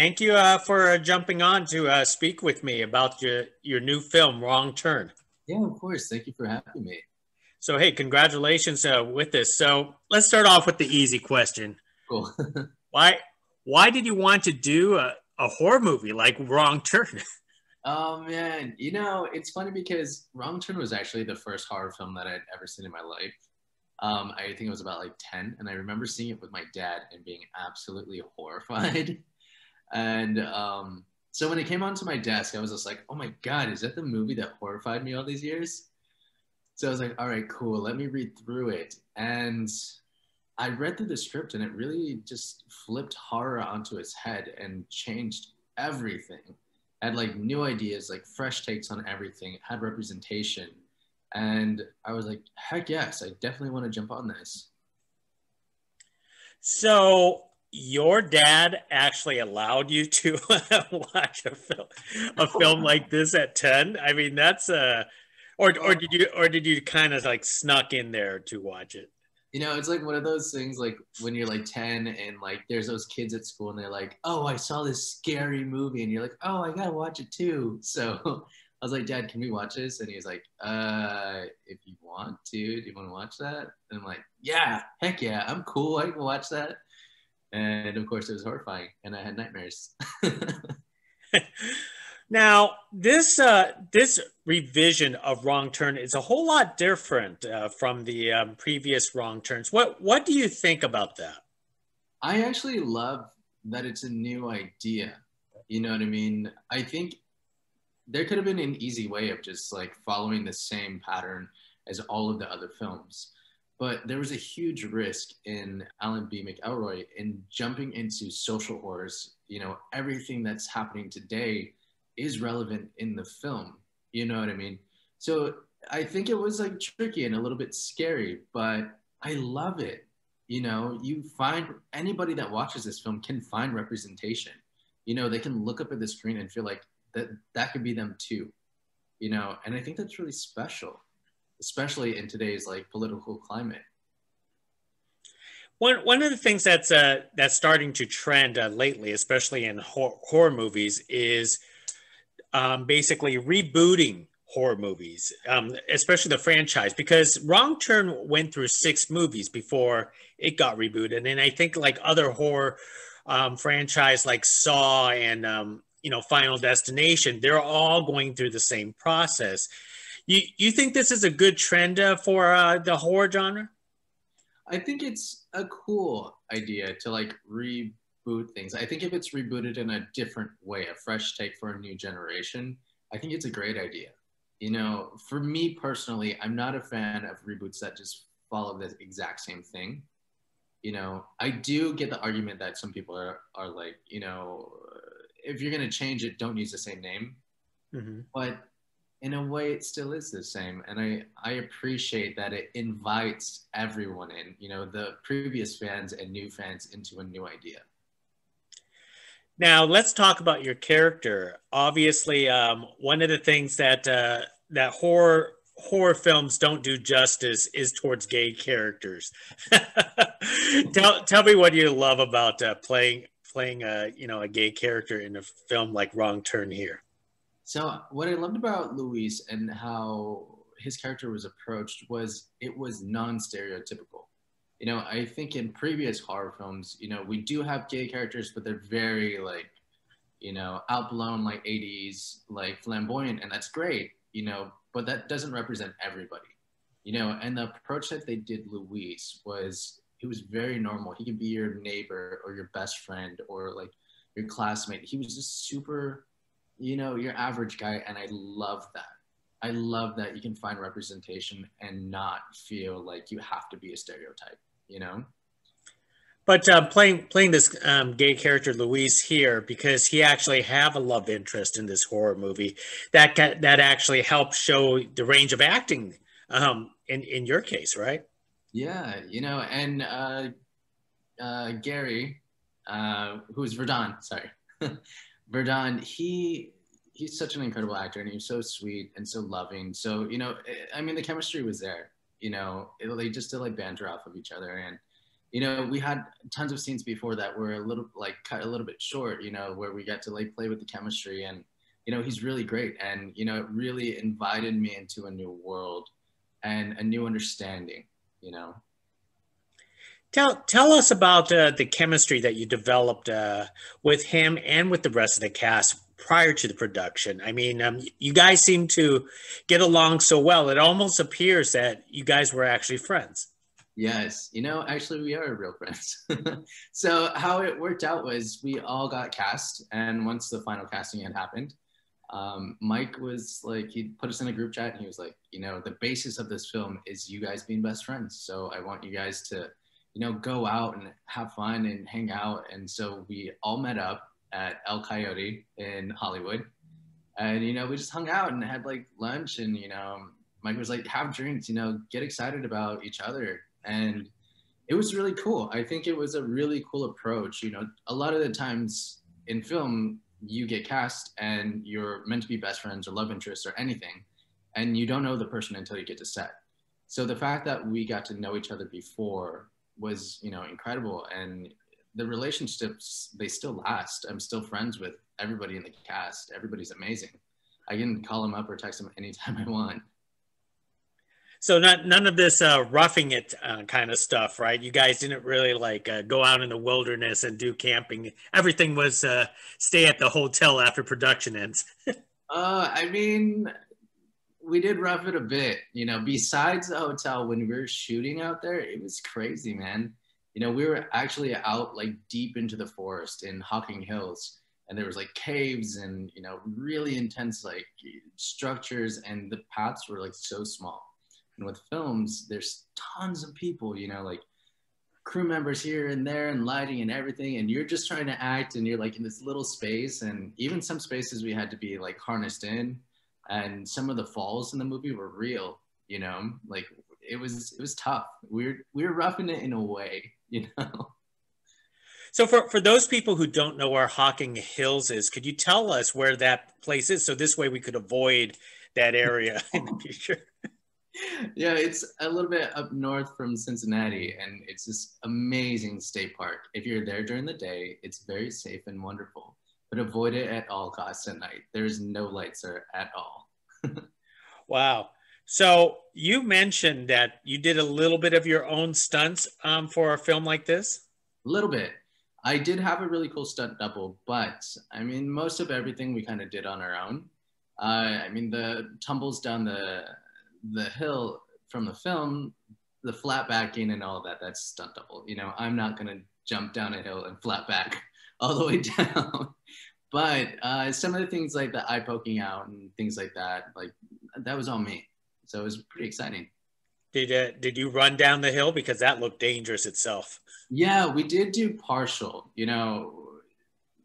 Thank you for jumping on to speak with me about your new film, Wrong Turn. Yeah, of course. Thank you for having me. So, hey, congratulations with this. So, let's start off with the easy question. Cool. Why why did you want to do a horror movie like Wrong Turn? Oh man, it's funny because Wrong Turn was actually the first horror film that I'd ever seen in my life. I think it was about like 10, and I remember seeing it with my dad and being absolutely horrified. And so when it came onto my desk, I was just like, oh my God, is that the movie that horrified me all these years? So I was like, all right, cool, let me read through it. And I read through the script and it really just flipped horror onto its head and changed everything. Had like new ideas, like fresh takes on everything, it had representation. And I was like, heck yes, I definitely want to jump on this. So, your dad actually allowed you to watch a film like this at 10? I mean, that's or did you kind of like snuck in there to watch it? It's like one of those things like when you're like 10 and like there's those kids at school and they're like, oh, I saw this scary movie. And you're like, oh, I gotta watch it too. So I was like, Dad, can we watch this? And he was like, if you want to, do you want to watch that? And I'm like, yeah, heck yeah, I'm cool. I can watch that. And of course it was horrifying and I had nightmares. Now, this revision of Wrong Turn is a whole lot different from the previous Wrong Turns. What do you think about that? I actually love that it's a new idea. You know what I mean? I think there could have been an easy way of just like following the same pattern as all of the other films. But there was a huge risk in Alan B. McElroy in jumping into social horrors. Everything that's happening today is relevant in the film. You know what I mean? So I think it was like tricky and a little bit scary, but I love it. You find anybody that watches this film can find representation. They can look up at the screen and feel like that could be them too. And I think that's really special, especially in today's like political climate. One of the things that's starting to trend lately, especially in horror movies, is basically rebooting horror movies, especially the franchise, because Wrong Turn went through 6 movies before it got rebooted, and I think like other horror franchise like Saw and Final Destination, they're all going through the same process. You think this is a good trend for the horror genre? I think it's a cool idea to like reboot things. I think if it's rebooted in a different way, a fresh take for a new generation, I think it's a great idea. For me personally, I'm not a fan of reboots that just follow the exact same thing. I do get the argument that some people are like, if you're going to change it, don't use the same name. Mm-hmm. But in a way, it still is the same. And I appreciate that it invites everyone in, the previous fans and new fans into a new idea. Now let's talk about your character. Obviously, one of the things that horror films don't do justice is towards gay characters. Tell me what you love about playing a gay character in a film like Wrong Turn here. So what I loved about Luis and how his character was approached was it was non-stereotypical. I think in previous horror films, we do have gay characters, but they're very like, outblown, like 80s, like flamboyant, and that's great, but that doesn't represent everybody, and the approach that they did Luis was, it was very normal. He could be your neighbor or your best friend or like your classmate. He was just super, your average guy. And I love that. I love that you can find representation and not feel like you have to be a stereotype. But playing this gay character Luis here, because he actually have a love interest in this horror movie, that actually helps show the range of acting in your case, right? Yeah, and Gary, who's Verdun, sorry, Verdun, he's such an incredible actor and he's so sweet and so loving. So, I mean, the chemistry was there, they just did like banter off of each other. And, you know, we had tons of scenes before that were a little like cut a little bit short, you know, where we got to like play with the chemistry. And, you know, he's really great. And, you know, it really invited me into a new world and a new understanding, you know. Tell us about the chemistry that you developed with him and with the rest of the cast prior to the production. I mean, you guys seem to get along so well. It almost appears that you guys were actually friends. Yes, you know, actually, we are real friends. So how it worked out was we all got cast, and once the final casting had happened, Mike was like, he put us in a group chat, and he was like, you know, the basis of this film is you guys being best friends. So I want you guys to, you know, go out and have fun and hang out. And so we all met up at El Coyote in Hollywood, and you know, we just hung out and had like lunch, and you know, Mike was like, have drinks, you know, get excited about each other. And it was really cool. I think it was a really cool approach. You know, a lot of the times in film, you get cast and you're meant to be best friends or love interests or anything, and you don't know the person until you get to set. So the fact that we got to know each other before was, you know, incredible. And the relationships, they still last. I'm still friends with everybody in the cast. Everybody's amazing. I can call them up or text them anytime I want. So none of this roughing it kind of stuff, right? You guys didn't really like go out in the wilderness and do camping. Everything was stay at the hotel after production ends. I mean, we did rough it a bit, you know, besides the hotel. When we were shooting out there, it was crazy, man. You know, we were actually out like deep into the forest in Hocking Hills, and there was like caves and, you know, really intense like structures, and the paths were like so small. And with films, there's tons of people, you know, like crew members here and there and lighting and everything. And you're just trying to act, and you're like in this little space. And even some spaces we had to be like harnessed in. And some of the falls in the movie were real, you know, like it was tough. We were roughing it in a way, you know. So for those people who don't know where Hocking Hills is, could you tell us where that place is? So this way we could avoid that area in the future. Yeah, it's a little bit up north from Cincinnati, and it's this amazing state park. If you're there during the day, it's very safe and wonderful, but avoid it at all costs at night. There's no lights there at all. Wow. So you mentioned that you did a little bit of your own stunts for a film like this. A little bit. I did have a really cool stunt double, but I mean, most of everything we kind of did on our own. I mean, the tumbles down the hill from the film, the flat backing and all of that, that's stunt double. You know, I'm not going to jump down a hill and flat back all the way down. But some of the things like the eye poking out and things like that, like that was all me. So it was pretty exciting. Did you run down the hill? Because that looked dangerous itself. Yeah, we did do partial. You know,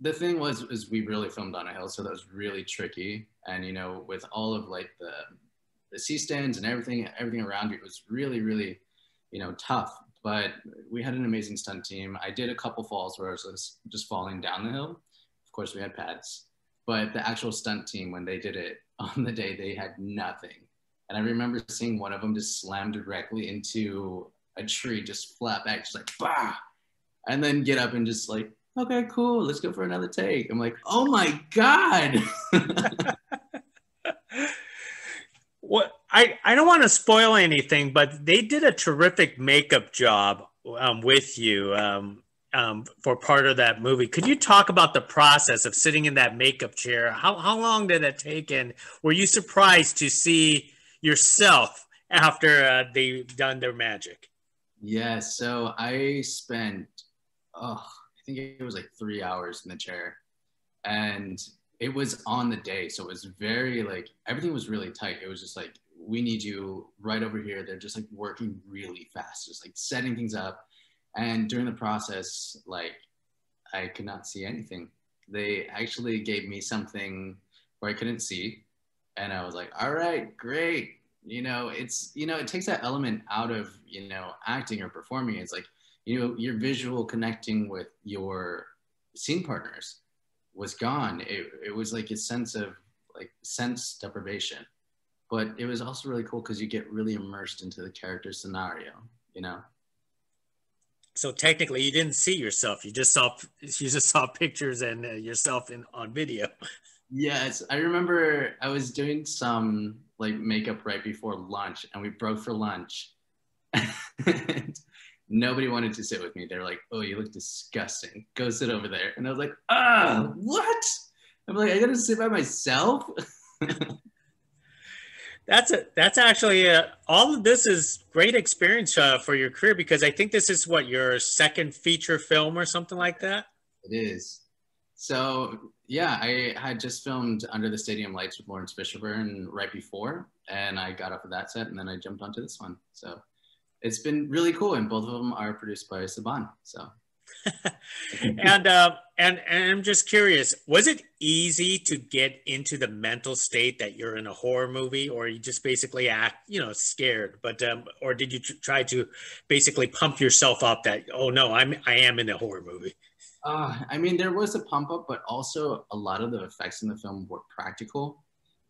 the thing was is we really filmed on a hill, so that was really tricky. And you know, with all of like the C stands and everything around it was really, really, you know, tough. But we had an amazing stunt team. I did a couple falls where I was just falling down the hill. Of course, we had pads. But the actual stunt team, when they did it on the day, they had nothing. And I remember seeing one of them just slam directly into a tree, just flat back, just like, bah! And then get up and just like, okay, cool, let's go for another take. I'm like, oh my God. What I don't want to spoil anything, but they did a terrific makeup job with you for part of that movie. Could you talk about the process of sitting in that makeup chair? How long did it take, and were you surprised to see yourself after they've done their magic? Yeah, so I spent, I think it was like 3 hours in the chair, and it was on the day. So it was very like, everything was really tight. It was just like, we need you right over here. They're just like working really fast, just like setting things up. And during the process, like I could not see anything. They actually gave me something where I couldn't see. And I was like, all right, great. You know, it's, you know, it takes that element out of, you know, acting or performing. It's like, you know, your visual connecting with your scene partners was gone. It was like a sense of like sense deprivation, but it was also really cool because you get really immersed into the character scenario, you know? So technically, you didn't see yourself. You just saw pictures and yourself on video. Yes, I remember I was doing some like makeup right before lunch, and we broke for lunch. And nobody wanted to sit with me. They're like, "Oh, you look disgusting. Go sit over there." And I was like, "Ah, what?" I'm like, "I gotta sit by myself." That's actually all of this is great experience for your career, because I think this is what your second feature film or something like that. It is. So yeah, I had just filmed Under the Stadium Lights with Lawrence Fishburne right before, and I got off of that set, and then I jumped onto this one. So it's been really cool, and both of them are produced by Saban. So And I'm just curious, was it easy to get into the mental state that you're in a horror movie, or you just basically act, scared? But or did you try to basically pump yourself up that, oh no, I am in a horror movie? I mean, there was a pump up, but also a lot of the effects in the film were practical.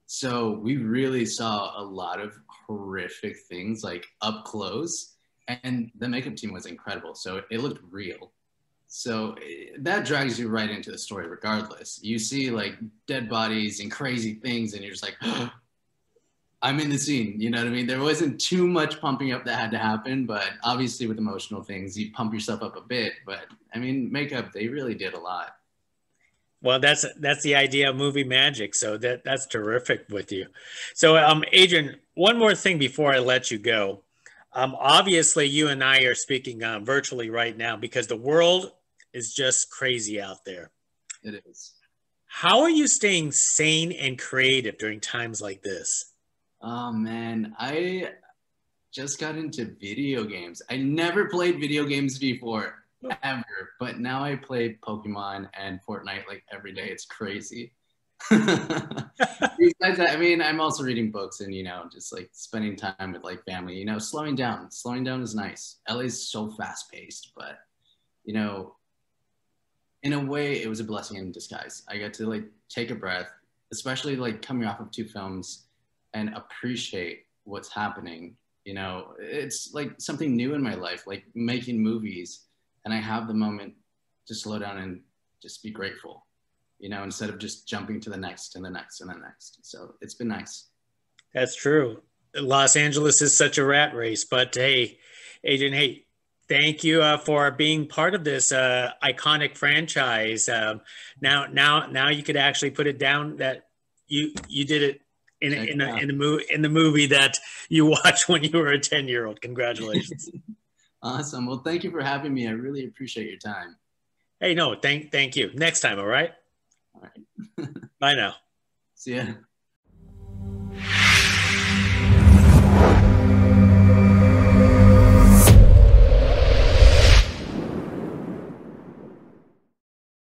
So we really saw a lot of horrific things like up close, and the makeup team was incredible. So it looked real. So that drags you right into the story regardless. You see like dead bodies and crazy things, and you're just like, oh, I'm in the scene. You know what I mean? There wasn't too much pumping up that had to happen, but obviously with emotional things, you pump yourself up a bit. But I mean, makeup, they really did a lot. Well, that's the idea of movie magic. So that's terrific with you. So, Adrian, one more thing before I let you go. Obviously, you and I are speaking virtually right now because the world is just crazy out there. It is. How are you staying sane and creative during times like this? Oh man, I just got into video games. I never played video games before, ever, but now I play Pokemon and Fortnite like every day. It's crazy. Besides that, I mean, I'm also reading books and, just like spending time with like family, slowing down. Slowing down is nice. LA's so fast paced, but, in a way, it was a blessing in disguise. I got to like take a breath, especially like coming off of two films, and appreciate what's happening. It's like something new in my life, like making movies, and I have the moment to slow down and just be grateful, instead of just jumping to the next and the next and the next. So it's been nice. That's true. Los Angeles is such a rat race, but hey, Adrian, hey, thank you for being part of this iconic franchise. Now you could actually put it down that you did it in the movie that you watched when you were a 10-year-old. Congratulations. Awesome. Well, thank you for having me. I really appreciate your time. Hey, no, thank you. Next time, all right? All right. Bye now. See ya.